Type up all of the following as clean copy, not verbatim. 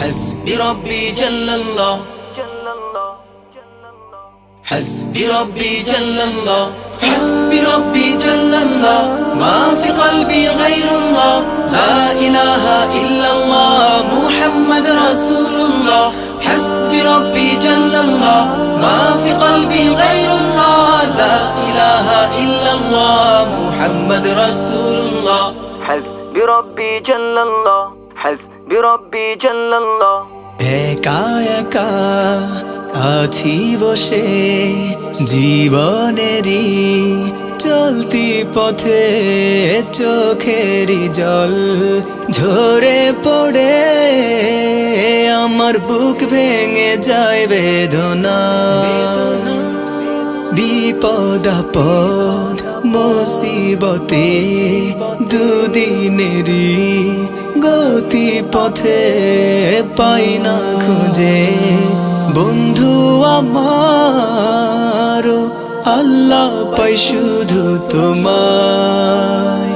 حسبي ربي جل الله، حسبي ربي جل الله، حسبي ربي جل الله، ما في قلبي غير الله، لا إله إلا الله محمد رسول الله. حسبي ربي جل الله، ما في قلبي غير الله، لا إله إلا الله محمد رسول الله. حسبي ربي جل الله، حسبي ربي جل الله. একা একা আছি বসে জীবনেরই চলতি পথে, চোখেরই জল ঝরে পড়ে আমার বুক ভেঙে যায় বেদনা। বিপদ আপদ মুসিবতে দুদিনেরই গতি পথে পাই না খুঁজে বন্ধু আমার, আল্লাহ পাই শুধু তোমায়।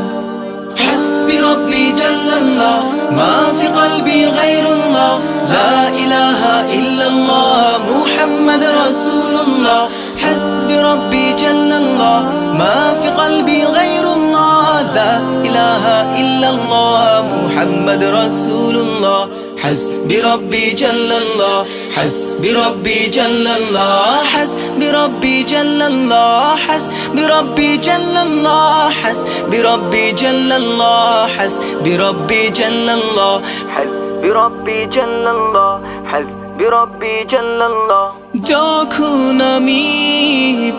حسبي ربي جل الله، ما في قلبي غير الله، لا إله إلا الله محمد رسول الله. حسبي ربي جل الله، ما في قلبي غير الله، لا إله إلا الله محمد رسول الله. حسبي ربي جل الله، حسبي ربي جل الله، حسبي ربي جل الله، حسبي ربي جل الله، حسبي ربي جل الله، حسبي ربي جل الله. حسبي ربي جل الله، حسبي ربي جل الله. যখন আমি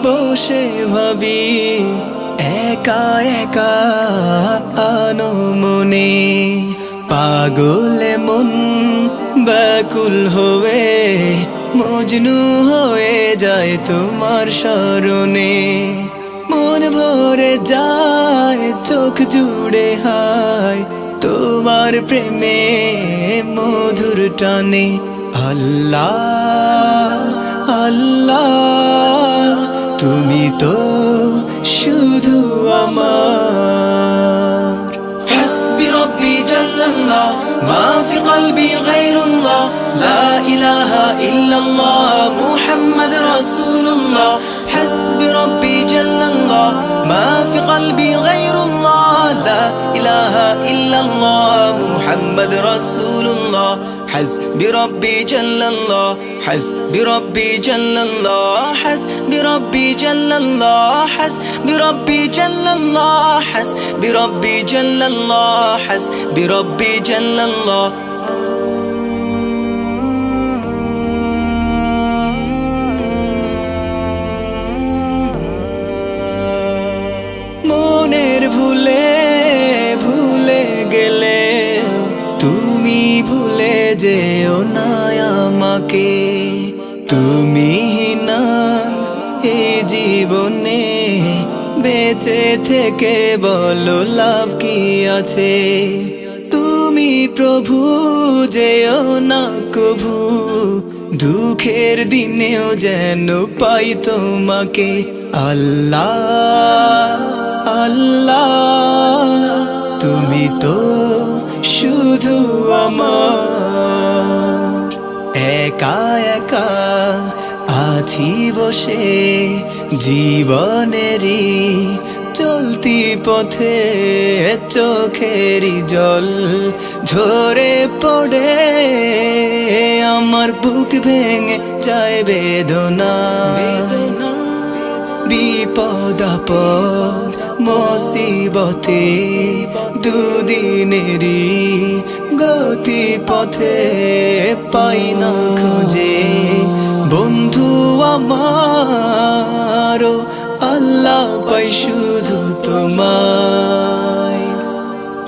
বসে ভাবি একা একা আনমনে, পাগলে মন ব্যাকুল হয়ে মজনু হয়ে যায় তোমার স্মরণে। মন ভরে যায় চোখ জুড়ে হায় তোমার প্রেমে মধুর টানে। আল্লাহ আল্লাহ তুমি তো শুধু আমার। حسبي ربي جل الله، ما في قلبي غير الله، لا إله إلا الله محمد رسول الله. حسبي ربي جل الله، ما في قلبي غير الله، لا إله إلا الله محمد رسول الله. حسبي ربي جل الله، حسبي ربي جل الله، حسبي ربي جل الله، حسبي ربي جل الله، حسبي ربي جل الله، حسبي ربي جل الله. মনের ভুলে ভুলে গেলে তুমি ভুলে যেও না আমাকে। তুমি না এই জীবনে বেঁচে থেকে বলো লাভ কি আছে। তুমি প্রভু যেও না কভু, দুঃখের দিনেও যেন পাই তোমাকে। আল্লাহ আল্লাহ তুমি তো শুধু আমার। একা একা আছি বসে জীবনেরই চলতি পথে, চোখেরই জল ঝরে পড়ে আমার বুক ভেঙে যায় বেদনা। বিপদ আপদ মুসিবতে দুদিনেরই গতি পথে পাই না খুঁজে বন্ধু আমার, আল্লাহ পাই শুধু তোমায়।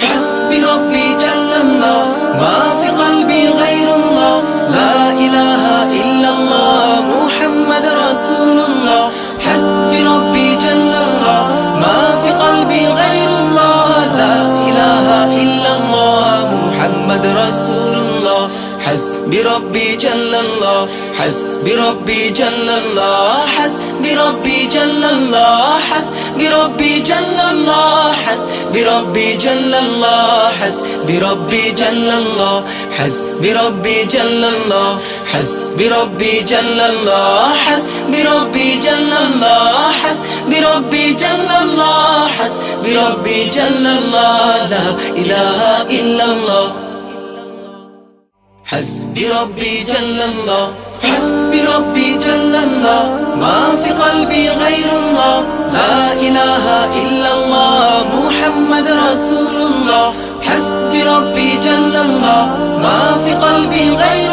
حسبي ربي جل الله، ما في قلبي غير الله، لا إله إلا الله محمد رسول الله. حسبي ربي جل الله، ما في قلبي غير الله، لا إله إلا الله محمد رسول الله. حسبي ربي جل الله، حسبي ربي جل الله، حسبي ربي جل الله حسبي ربي جل الله حسبي ربي جل الله حسبي ربي جل الله حسبي ربي جل الله حسبي ربي جل الله حسبي ربي جل الله حسبي ربي جل الله حسبي ربي جل الله لا إله إلا الله حسبي ربي جل الله حسبي ربي جل الله ما في قلبي غير الله لا إله إلا الله محمد رسول الله حسبي ربي جل الله ما في قلبي غير